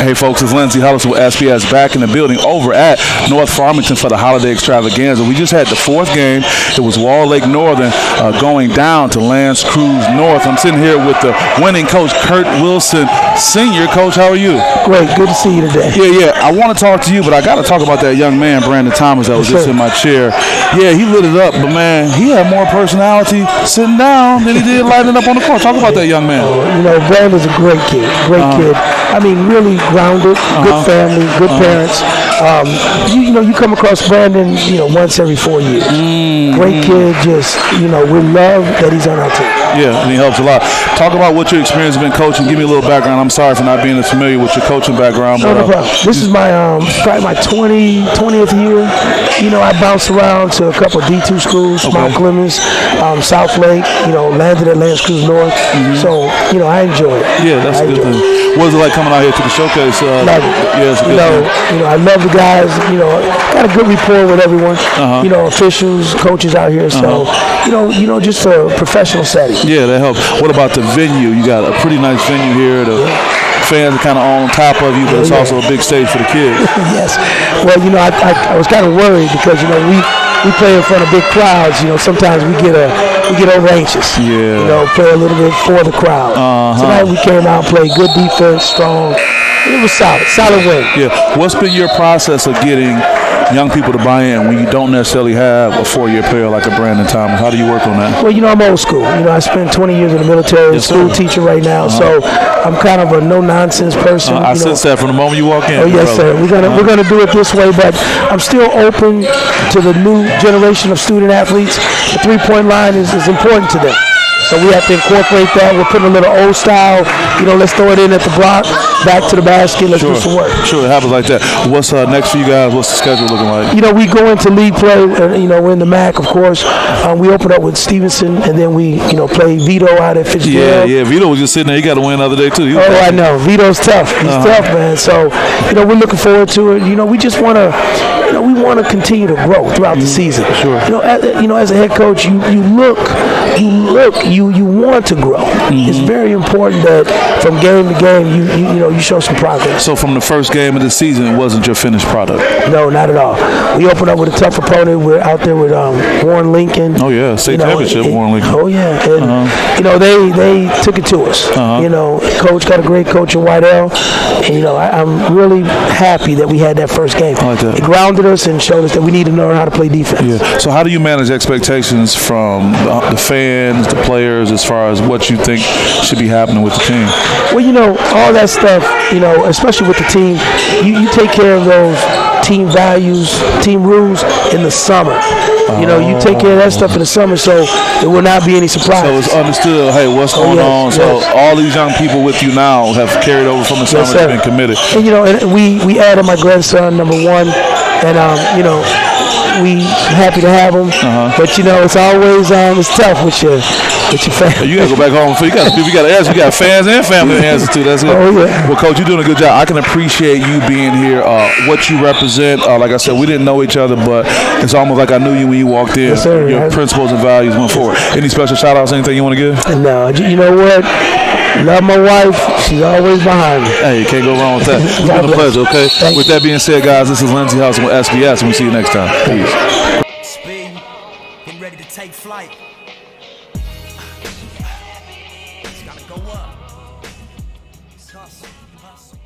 Hey folks, it's Lindsey Hullison with SPS back in the building over at North Farmington for the Holiday Extravaganza. We just had the fourth game. It was Wall Lake Northern going down to Lance Creuse North. I'm sitting here with the winning coach, Kurt Wilson Sr. Coach, how are you? Great, good to see you today. Yeah. I want to talk to you, but I got to talk about that young man, Brandon Thomas, that was just in my chair. Yeah, he lit it up, but man, he had more personality sitting down than he did lighting up on the court. Talk about that young man. Brandon's a great kid. I mean, really grounded, good family, good parents. You come across Brandon, once every 4 years. Great kid, just, we love that he's on our team. Yeah, and he helps a lot. Talk about what your experience has been coaching. Give me a little background. I'm sorry for not being as familiar with your coaching background. No problem. This is my probably my 20th year. I bounced around to a couple of D2 schools, Mount Clemens, South Lake, landed at Lance Creuse North. So, I enjoy it. Yeah, that's a good thing. What is it like coming out here to the showcase? Love it. Yeah, it's a good thing. I love the guys. Got a good rapport with everyone. Officials, coaches out here. So, just a professional setting. Yeah, that helps. What about the venue? You got a pretty nice venue here. The fans are kind of on top of you, but it's also a big stage for the kids. Yes. Well, I was kind of worried because we play in front of big crowds. Sometimes we get over anxious. Yeah. Play a little bit for the crowd. Tonight we came out, played good defense, strong. It was solid win. Yeah. What's been your process of getting young people to buy in when you don't necessarily have a 4-year player like a Brandon Thomas? How do you work on that? Well, I'm old school. I spent 20 years in the military, school teacher right now, so I'm kind of a no-nonsense person. I sense that from the moment you walk in. Oh, yes, sir. We're gonna do it this way, but I'm still open to the new generation of student athletes. The three-point line is important to them. So we have to incorporate that. We're putting a little old style, let's throw it in at the block, back to the basket, let's do some work. Sure, it happens like that. What's next for you guys? What's the schedule looking like? We go into league play, we're in the MAC, of course. We open up with Stevenson, and then we, play Vito out at Fitzgerald. Yeah, Vito was just sitting there. He got to win the other day, too. I know. Vito's tough. He's tough, man. So, we're looking forward to it. We just want to, we want to continue to grow throughout the season. Sure. As a head coach, you want to grow. It's very important that from game to game, you show some progress. So from the first game of the season, it wasn't your finished product? No, not at all. We opened up with a tough opponent. We're out there with Warren Lincoln. Oh, yeah, state championship, Warren Lincoln. Oh, yeah. And, they took it to us. Coach got a great coach in Whitell. And, I'm really happy that we had that first game. I like that. It grounded us and showed us that we need to learn how to play defense. Yeah. So how do you manage expectations from the fans, the players, as far as what you think should be happening with the team? Well, all that stuff, especially with the team, you take care of those team values, team rules in the summer. You take care of that stuff in the summer, so there will not be any surprise. So it's understood, hey, what's going on? So all these young people with you now have carried over from the summer and been committed. And, and we added my grandson, number 1, and, we happy to have him. But, it's always it's tough with your family. You got to go back home. You got to answer. You got fans and family to answer to. That's good. Oh, yeah. Well, Coach, you're doing a good job. I can appreciate you being here, what you represent. Like I said, we didn't know each other, but it's almost like I knew you when you walked in. Yes, sir. Your principles and values went forward. Any special shout-outs, anything you want to give? No. You know what? Love my wife. She's always behind me. Hey, you can't go wrong with that. It's been a pleasure, okay? With that being said, guys, this is Lindsey Hullison with SPS, and we'll see you next time. Peace. Speed, getting ready to take flight. It's gotta go up. It's hustle, hustle.